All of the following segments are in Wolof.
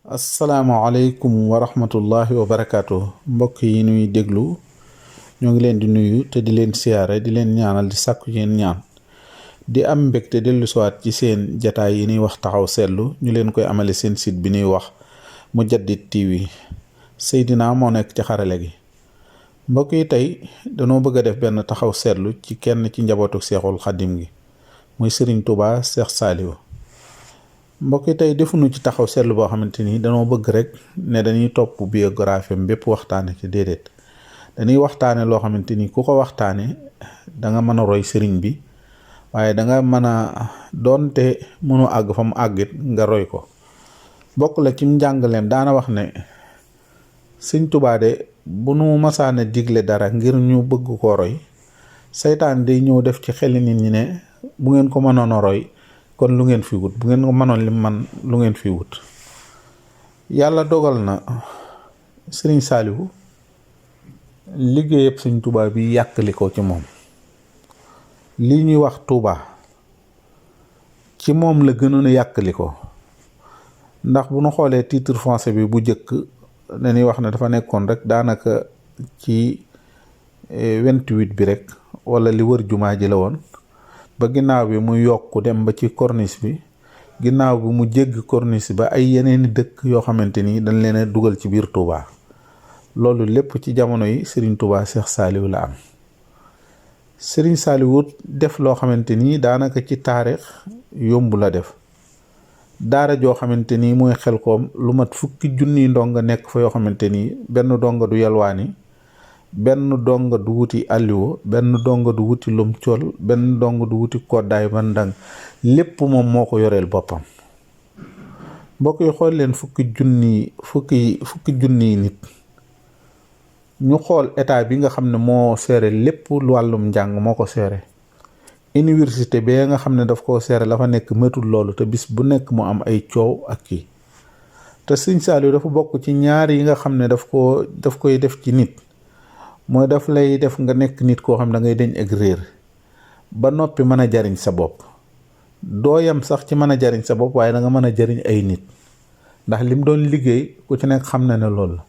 asalaamaaleykum wa rahmatullahi wa barakaatu mbokk yi nuy déglu ñoo ngi leen di nuyu te di leen siyaare di leen ñaanal di sàkku yeen ñaan di am mbégte dellu siwaat ci seen jataay yi ñuy wax taxaw seetlu ñu leen koy amale seen site bi ñuy wax Mujaddid TV. Seydina moo nekk ci xarale gi. mbokk yi tey danoo bëgg a def benn taxaw seetlu ci kenn ci njabootu seexul xadim gi muy Serigne Touba Cheikh Saliou. mbokk yi tey defuñu ci taxaw seetlu boo xamante ni danoo bëgg rek ne dañuy topp biographie am bépp waxtaane ci déedéet dañuy waxtaane loo xamante ni ku ko waxtaane da nga mën a roy sëriñ bi waaye da nga mën a doonte mënu àgg fa mu àggit nga roy ko. bokk la ci njàngaleem daana wax ne Sëñ Tuubaa de bu nu masaane digle dara ngir ñu bëgg koo roy seytaan day ñëw def ci xeli nit ñi ne bu ngeen ko mënoon a roy kon lu ngeen fi wut bu ngeen ko mënoon lim man lu ngeen fi wut. yàlla dogal na Serigne Saliou liggéeyab Sëñ Tuubaa bi yàkkali ko ci moom. li ñuy wax Tuubaa ci moom la gënoon a yàkkali ko ndax bu nu xoolee titre foncier bi bu njëkk dañuy wax ne dafa nekkoon rek daanaka ci 28 bi rek wala li wër jumaa ji la woon. ba ginnaaw bi mu yokk dem ba ci corniche bi ginnaaw bi mu jégg corniche ba ay yeneeni dëkk yoo xamante ni dañ leen a dugal ci biir Touba. loolu lépp ci jamono yi Serigne Touba Cheikh Saliou la am. Serigne Saliou def loo xamante ni daanaka ci taarix yomb la def. daara joo xamante ni mooy Xelkom lu mat fukki junniy ndonga nekk fa yoo xamante ni benn donga du yalwaani, benn donga du wuti alliwo, benn donga du wuti lum col, benn donga du wuti koddaay bandang lépp moom moo ko yoreel boppam. mbokk yi xool leen fukki junniy nit ñu xool état bi nga xam ne moo seere lépp wàllum njàng moo ko seere. université bee nga xam ne daf koo seere la fa nekk métul loolu te bis bu nekk mu am ay coow ak kii te Sëñ Saliou dafa bokk ci ñaar yi nga xam ne daf koy def ci nit. mooy daf lay def nga nekk nit koo xam ne da ngay deñ ak réer ba noppi mën a jariñ sa bopp. doo yam sax ci mën a jariñ sa bopp waaye da nga mën a jariñ ay nit ndax lim doon liggéey ku ci nekk xam na ne loolu la.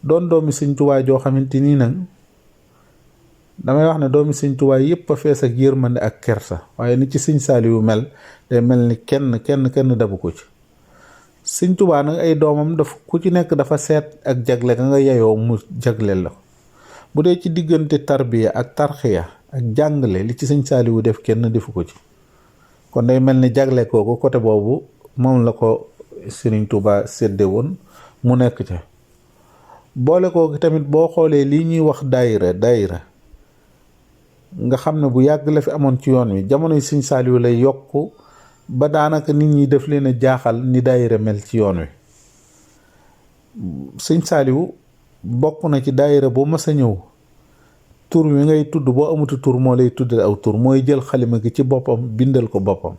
doon doomi Sëñ Tuubaa joo xamante nii nag damay wax ne doomi Sëñ Tuubaa yépp a fees ak yërmande ak kersa waaye ni ci Sëñ Saliou mel day mel ni kenn dabu ko ci. Sëñ Tuubaa nag ay doomam ku ci nekk dafa seet ak jagle ka nga yeyoo mu jagleel la. bu dee ci diggante tarbiya ak tarxiya ak jàngale li ci Sëñ Saliou def kenn defu ko ci kon day mel ni jagle kooku côté boobu moom la ko Sëriñ Tuubaa sédde woon mu nekk ca. boole kooku tamit boo xoolee lii ñuy wax daayira nga xam ne bu yàgg la fi amoon ci yoon wi jamonoy Sëñ Saliou lay yokk ba daanaka nit ñi def leen a jaaxal ni daayira mel ci yoon wi. Sëñ Saliou bokk na ci daayira boo mas a ñëw tur wi ngay tudd boo amuti tur moo lay tuddal aw tur mooy jël xalima gi ci boppam bindal ko boppam.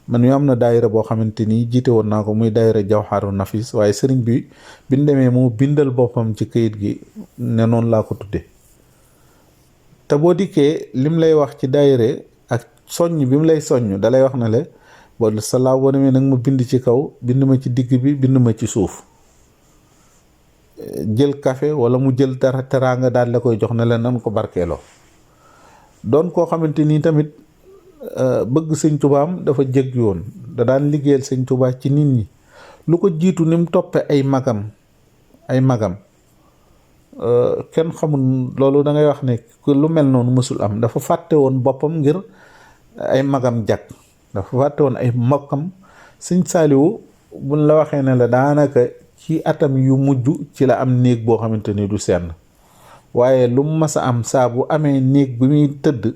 man ñu am na daayira boo xamante ni jiite woon naa ko muy daayira Jawharu Nafis waaye sëriñ bi biñ demee moo bindal boppam ci këyit gi ne noonu laa ko tudde te boo dikkee lim lay wax ci daayira ak soññ bi mu lay soññ dalay wax ne la wala salaa boo demee nag ma bind ci kaw bind ma ci digg bi bind ma ci suuf. jël café wala mu jël dara teraanga daal la koy jox ne la nan ko barkeeloo. doon koo xamante ni tamit bëgg Sëñ Tubaam dafa jég yoon da daan liggéeyal Sëñ Tubaa ci nit ñi lu ko jiitu ni mu toppe ay magam kenn xamul loolu da ngay wax ne lu mel noonu mësul am. dafa fàtte woon boppam ngir ay magam jag dafa fàtte woon ay mbokkam. Sëñ Saliou buñ la waxee ne la daanaka ci atam yu mujj ci la am néeg boo xamante ni du senn waaye lu mu mas a am saa bu amee néeg bi muy tëdd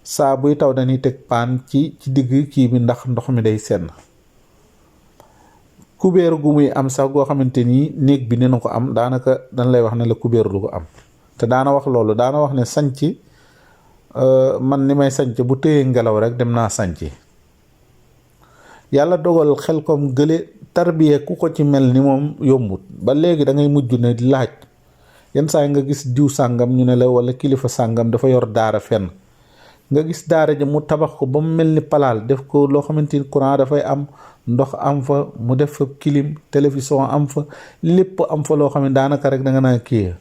saa buy taw dañuy teg paan ci digg kii bi ndax ndox mi day senn. kubéer gu muy am sax goo xamante ni néeg bi dina ko am daanaka dañ lay wax ne la kubéer du ko am te daana wax loolu daana wax ne sanc man ni may sanc bu tëyee ngelaw rek dem naa sanc. yàlla dogal Xelkom gële tarbiya ku ko ci mel ni moom yombut ba léegi da ngay mujj ne laaj yenn saa yi nga gis diw sàngam ñu ne la wala kilifa sàngam dafa yor daara fenn nga gis daara ja mu tabax ko ba mu mel ni palaal def ko loo xamante ni courant dafay am, ndox am fa, mu def fa clim, télévision am fa, lépp am fa loo xam ne daanaka rek da nga naa kii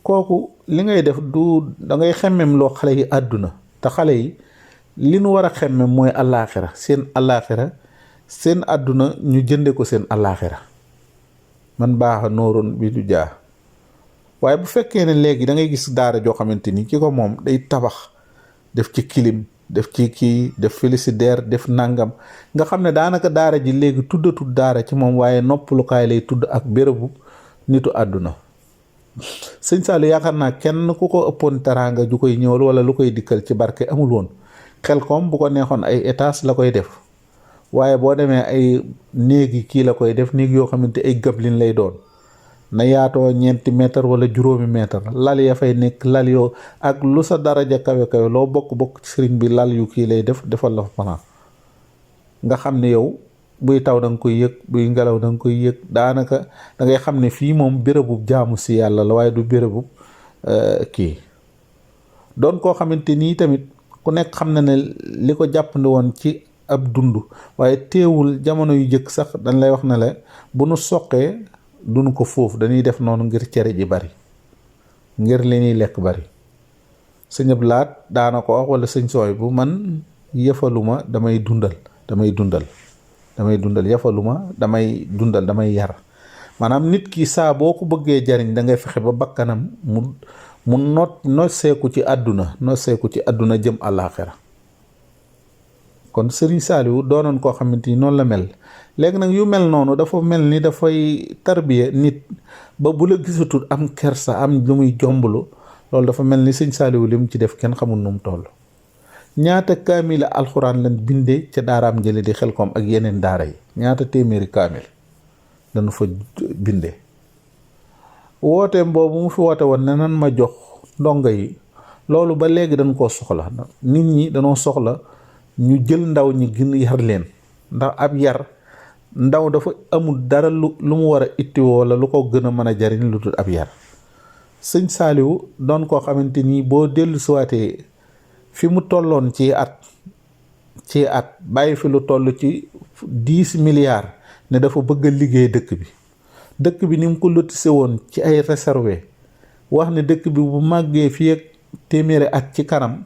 kooku li ngay def du da ngay xemmem loo xale yi àdduna. te xale yi li nu war a xemmem mooy allaaxira, seen allaaxira, seen àdduna ñu jënde ko seen allaaxira. man baaxa nooroon bi du jaa. waaye bu fekkee ne léegi da ngay gis daara joo xamante ni ki ko moom day tabax def ci clim, def ci kii, def frigidaire, def nangam, nga xam ne daanaka daara ji léegi tuddatul daara ci moom waaye noppalukaay lay tudd ak bérébu nitu àdduna. sëñ Saliou yaakaar naa kenn ku ko ëppoon teraanga ju koy ñëwal wala lu koy dikkal ci barke amul woon. Xelkom bu ko neexoon ay étage la koy def, waaye boo demee ay néegi kii la koy def, néeg yoo xamante ay gablin lay doon, na yaatoo 4 mètre wala juróomi mètre, lal ya fay nekk lal yoo ak lu sa daraja kawe kawe loo bokk ci sëriñ bi lal yu kii lay defal la fa fanaan. nga xam ne yow buy taw da nga koy yëg, buy ngelaw da nga koy yëg, daanaka da ngay xam ne fii moom bérébub jaamu si yàlla la waaye du bérébub kii. doon koo xamante nii tamit ku nekk xam na ne li ko jàppandi woon ci ab dund, waaye teewul jamono yu jëkk sax dañ lay wax ne la bu nu soqee duñu ko foofu, dañuy def noonu ngir cere ji bari, ngir li ñuy lekk bari. sëñ Abdu Laat daana ko wax wala sëñ Sooy bu man yëfaluma damay dundal yëfaluma damay dundal damay yar. maanaam nit ki saa boo ko bëggee jariñ da ngay fexe ba bakkanam mu noseeku ci àdduna jëm àllaaxira. kon Sëriñ Saaliwu doonoon koo xamante ni noonu la mel. léegi nag yu mel noonu dafa mel ni dafay tarbiya nit ba bu la gisatul am kersa, am lu muy jomblu. loolu dafa mel ni Sëriñ Saaliwu li mu ci def kenn xamul nu mu toll. ñaata kaamil alxuraan lañ bindee ca daaraam jële di Xelkom ak yeneen daara yi, ñaata téeméeri kaamil dañu fa bindee. wooteem boobu mu fi woote woon ne nan ma jox ndongo yi, loolu ba léegi dañ koo soxla. nit ñi dañoo soxla ñu jël ndaw ñi gën yar leen, ndax ab yar ndaw dafa amul dara lu mu war a ittiwoo wala lu ko gën a mën a jariñ lu dul ab yar. sëñ Saaliwu doon koo xamante ni boo dellu siwaatee fi mu tolloon ci at bàyyi fi lu toll ci 10 milliards ne dafa bëgg a liggéey dëkk bi ni mu ko lotise woon ci ay réservé, wax ne dëkk bi bu màggee fii ak téeméeri at ci kanam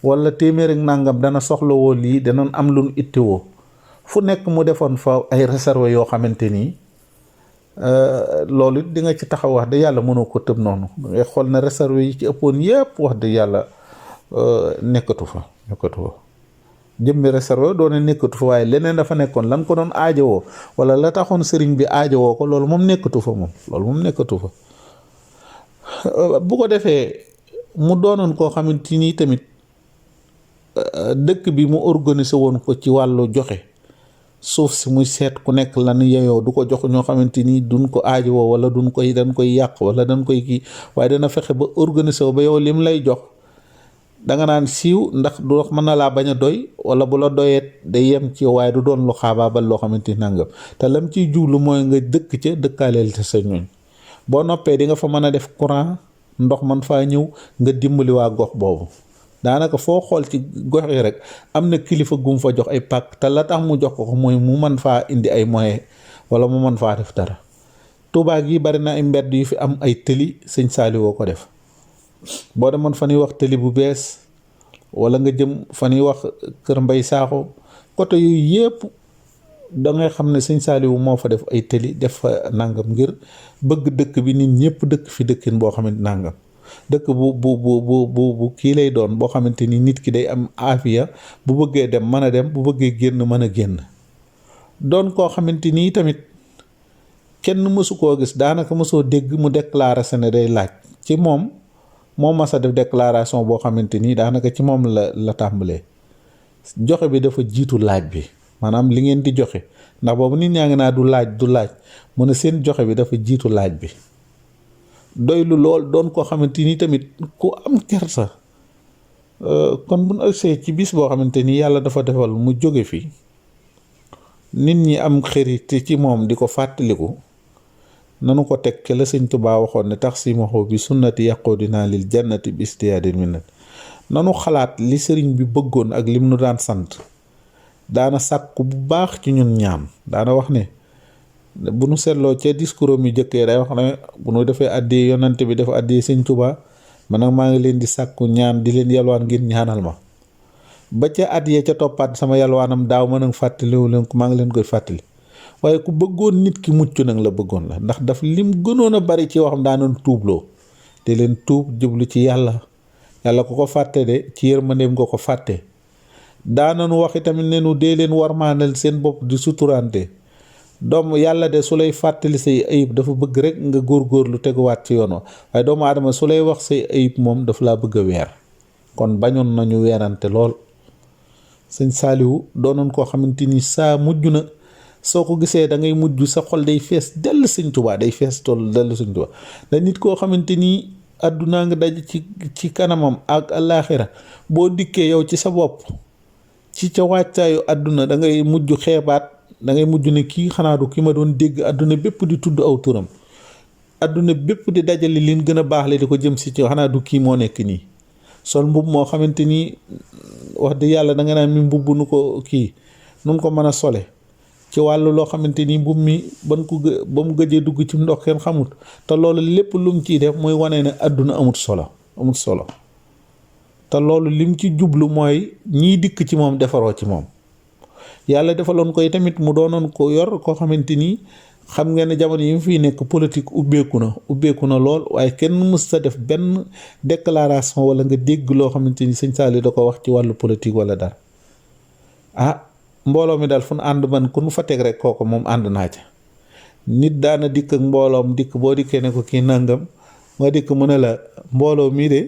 wala téeméeri nàngam dana soxlawoo lii, danañ am lu nu ittiwoo. fu nekk mu defoon fa ay réservé yoo xamante nii loolu it di nga ci taxaw. wax de yàlla mënoo ko tëb noonu, ngay xool ne réservé yi ci ëppoon yépp wax de yàlla nekkatu fa jëmmi réservé doone nekkatu fa, waaye leneen dafa nekkoon lan ko doon aajowoo wala la taxoon sëriñ bi aajowoo ko, loolu moom nekkatu fa. bu ko defee mu doonoon koo xamante ni tamit dëkk bi mu organisé woon ko ci wàllu joxe suuf si, muy seet ku nekk lan yeyoo, du ko jox ñoo xamante ni duñ ko aajowoo wala dañ koy yàq wala dañ koy kii, waaye dana fexe ba organisé wu ba yow lim lay jox danga naan siiw, ndax du wax mën na laa bañ a doy, wala bu la doyeet day yem ci waaye du doon lu xaabaabal loo xamante ni nangam. te lam ciy jublu mooy nga dëkk ca dëkkaaleel te sa ñooñ. boo noppee di nga fa mën a def courant, ndox man faa ñëw, nga dimbali waa gox boobu. daanaka foo xool ci gox yi rek am na kilifa gum fa jox ay pàkk, te la tax mu jox ko mooy mu mën faa indi ay moyens wala mu mën faa def dara. Tuubaa gi bari na ay mbedd yu fi am ay tëli, sëñ Saaliwu ko def. boo demoon fa ñuy wax tëli bu bees wala nga jëm fa ñuy wax kër Mbay Saaxo, côté yooyu yépp da ngay xam ne sëñ Saaliwu moo fa def ay tëli, def fa nangam ngir bëgg dëkk bi nit ñëpp dëkk fi dëkkin boo xamante nangam. dëkk bu kii lay doon boo xamante ni nit ki day am aafiya, bu bëggee dem mën a dem, bu bëggee génn mën a génn. doon koo xamante ni tamit kenn mësu koo gis, daanaka mësoo dégg mu déclaré ne day laaj. ci moom mas a def déclaration boo xamante ni daanaka ci moom la tàmbalee. joxe bi dafa jiitu laaj bi, maanaam li ngeen di joxe, ndax boobu nit ñaa ngi naa du laaj mu ne seen joxe bi dafa jiitu laaj bi. doylu lool, doon koo xamante ni tamit ku am kersa. kon bu ñu agsee ci bis boo xamante ni yàlla dafa defal mu jóge fi, nit ñi am xërite ci moom di ko fàttaliku, nanu ko teg ke la sëñ Tuubaa waxoon ne tax si maxoo bi sunnati yàqoo dinaa lil jannati bi istiyaadil minnat. nanu xalaat li sëriñ bi bëggoon ak lim nu daan sant. daana sàkku bu baax ci ñun ñaan daana wax ne bu nu seetloo ca discours mi jëkkee day wax ne bu nu defee àddee yonante bi dafa àddee sëñ Tuubaa man nag maa ngi leen di sàkku ñaan di leen yalwaan ngir ñaanal ma. ba ca at yee ca toppaat sama yalwaanam daaw ma nag fàttaliwu leen ko maa ngi leen koy fàttali. waaye ku bëggoon nit ki mucc nag la bëggoon la ndax daf lim gënoon a bari ci waxam daanoon tuubloo te leen tuub jublu ci yàlla ku ko fàtte de ci yërmandeem nga ko fàtte. daananu wax itamit ne nu dee leen warmaanal seen bopp di suturante doom yàlla de su lay fàttali say ayib dafa bëgg rek nga góorgóorlu teguwaat ci yoon wa waaye doomu aadama su lay wax say ayib moom dafa laa bëgg a weer. kon bañoon nañu weerante lool. sëñ Saaliwu doonoon koo xamante ni saa mujj na soo ko gisee da ngay mujj sa xol day fees dell sëñ Tuubaa day fees toll dell sëñ Tuubaa da nit koo xamante ni àddunaa nga daj ci kanamam ak alaaxira boo dikkee yow ci sa bopp ci ca wàccaayu àdduna da ngay mujj xeebaat da ngay mujj ne kii xanaa du ki ma doon dégg àdduna bépp di tudd aw turam àdduna bépp di dajale liin gën a baax le di ko jëm si ci xanaa du kii moo nekk nii sol mbubb moo xamante ni wax dëgg yàlla da nga naan mi mbubb nu ko kii nun ko mën a sole ci wàllu loo xamante ni mbubb mi ba mu gëjee dugg ci ndox kenn xamut te loolu lépp lu mu ciy def mooy wane ne àdduna amut solo te loolu lim ci jublu mooy ñii dikk ci moom defaroo ci moom. yàlla defaloon koy tamit mu doonoon ko yor koo xamante ni xam ngeen ne jamono yi mu fiy nekk politique ubbeeku na lool waaye kenn mës sa def benn déclaration wala nga dégg loo xamante ni sëñ Saaliw da ko wax ci wàllu politique wala dara. mbooloo mi daal fu nu ànd man ku nu fa teg rek kooku moom ànd naa ca. nit daana dikk ak mbooloom dikk boo dikkee ne ko kii nangam nga dikk mu ne la mbooloo mii de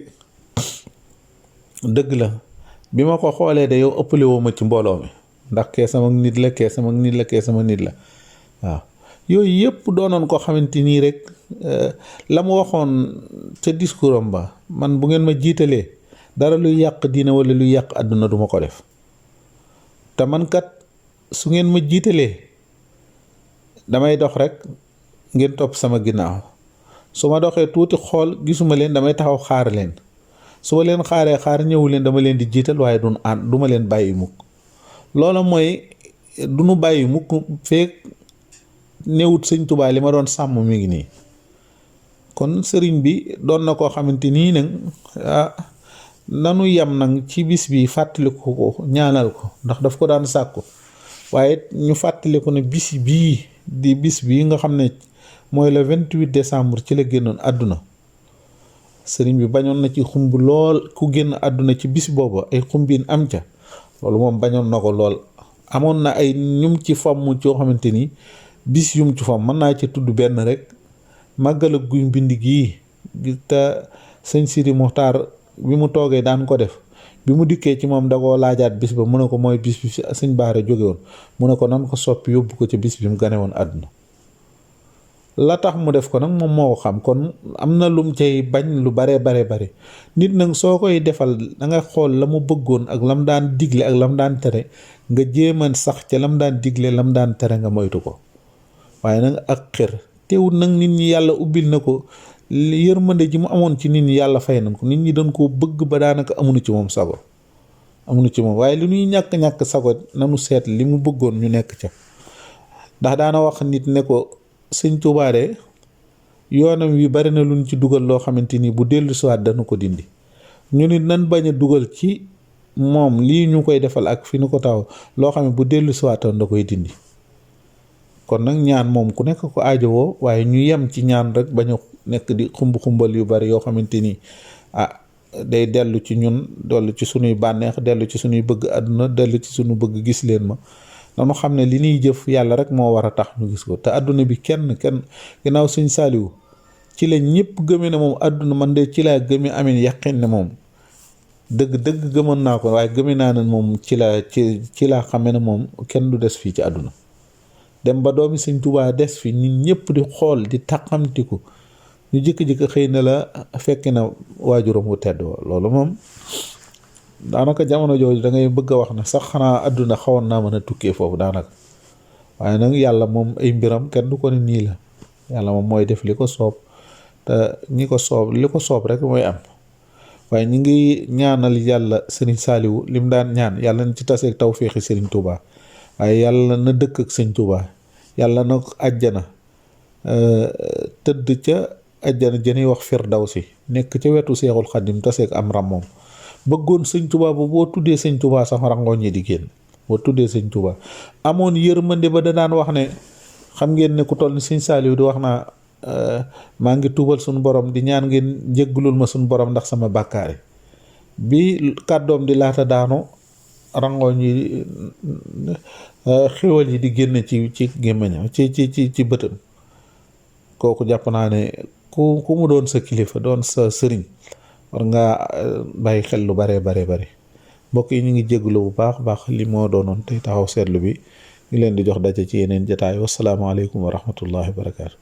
dëgg la bi ma ko xoolee de yow ëppale woo ma ci mbooloo mi ndax kee sama nit la kee sama nit la waaw yooyu yëpp doonoon ko xamante nii rek la mu waxoon ca discours am ba man bu ngeen ma jiitalee dara luy yàq diina wala luy yàq àdduna duma ko def te man kat su ngeen ma jiitalee damay dox rek ngeen topp sama ginnaaw su ma doxee tuuti xool gisuma leen damay taxaw xaar leen su ma leen xaar ñëwu leen dama leen di jiital waaye du ma leen bàyyi mukk loola mooy du nu bàyyi mukk feek newut sëñ Tuubaa li ma doon sàmm mi ngi nii. kon sëriñ bi doon na koo xamante nii nag nanu yem nag ci bis bi fàttaliku ko ñaanal ko ndax daf ko daan sàkku waaye ñu fàttaliku ne bis bii di bis bii nga xam ne mooy le 28 décembre ci la génnoon àdduna. sëriñ bi bañoon na ci xumb lool ku génn àdduna ci bis booba ay xumbiin am ca loolu moom bañoon na ko lool. amoon na ay ñum ci fomm yoo xamante ni bis yum ci fomm mën naa ci tudd benn rek màggal ak guy mbind gii te sëñ Sidi Muxtaar bi mu toogee daan ko def bi mu dikkee ci moom da koo laajaat bis ba mu ne ko mooy bis bi fi sëñ Baara jóge woon mu ne ko nan ko soppi yóbbu ko ci bis bi mu gane woon àdduna. la tax mu def ko nag moom moo ko xam kon am na lum cay bañ lu bare nit nag soo koy defal da nga xool la mu bëggoon ak lam daan digle ak lam daan tere nga jéeman sax ca lam daan digle lam daan tere nga moytu ko waaye nag ak xër teewul nag nit ñi yàlla ubbil na ko yërmande ji mu amoon ci nit ñi yàlla fay nañ ko nit ñi doon koo bëgg ba daanaka amuñu ci moom sago waaye li ñuy ñàkk sago nanu seet li mu bëggoon ñu nekk ca ndax daana wax nit ne ko sëñ Tuubaa de yoonam wi bari na luñ ci dugal loo xamante ni bu dellu siwaat dana ko dindi ñu nit nan bañ a dugal ci moom lii ñu koy defal ak fi nu ko taw loo xam ne bu dellu siwaatoon da koy dindi. kon nag ñaan moom ku nekk ko aajowoo waaye ñu yem ci ñaan rek bañ a nekk di xumbal yu bari yoo xamante ni day dellu ci ñun dellu ci sunuy bànneex dellu ci sunuy bëgg àdduna dellu ci sunu bëgg gis leen ma. dama xam ne li ñuy jëf yàlla rek moo war a tax ñu gis ko te àdduna bi kenn ginnaaw sëñ Saaliw ci la ñëpp gëme ne moom àdduna man de ci laa gëme amin yaqin ne moom dëgg gëmoon naa ko waaye gëme naa ne moom ci laa xame ne moom kenn du des fii ci àdduna dem ba doomi sëñ Tuubaa des fi nit ñëpp di xool di taqamtiku ñu jëkk-jëkk xëy na la fekk na waajuram wu tedd loolu moom daanaka jamono jooju da ngay bëgg a wax ne sax xanaa àdduna xawoon naa mën a tukkee foofu daanaka waaye nag yàlla moom ay mbiram kenn du ko ne nii la yàlla moom mooy def li ko soob te li ko soob rek mooy am waaye ñu ngi ñaanal yàlla sëriñ Saaliwu lim daan ñaan yàlla na ci taseeg tawféexi sëriñ Touba waaye yàlla na dëkk ak sëñ Touba yàlla na ko àjjana tëdd ca àjjana jëni wax firdawsi nekk ca wetu Seexul Xadim taseeg am ram moom bëggoon sëñ Touba ba boo tuddee sëñ Touba sax rangoon ñi di génn boo tuddee sëñ Touba amoon yërmande ba da daan wax ne xam ngeen ne ku toll ni sëñ Saaliw di wax naa maa ngi tuubal suñu borom di ñaan ngeen jéggalul ma suñu borom ndax sama bàkkaar yi bi kàddoom di laata daanu rangooñ yi xéwal yi di génn ci gémmiñam ci bëtam kooku jàpp naa ne ku mu doon sa kilifa doon sa sëriñ war ngaa bàyyi xel lu bare mbokk yi ñu ngi jégalu bu baax li moo doonoon tey taxaw seetlu bi ñu leen di jox daje ci yeneen jataay wasalaamaaleykum wa rahmatullahi wa barakaatu.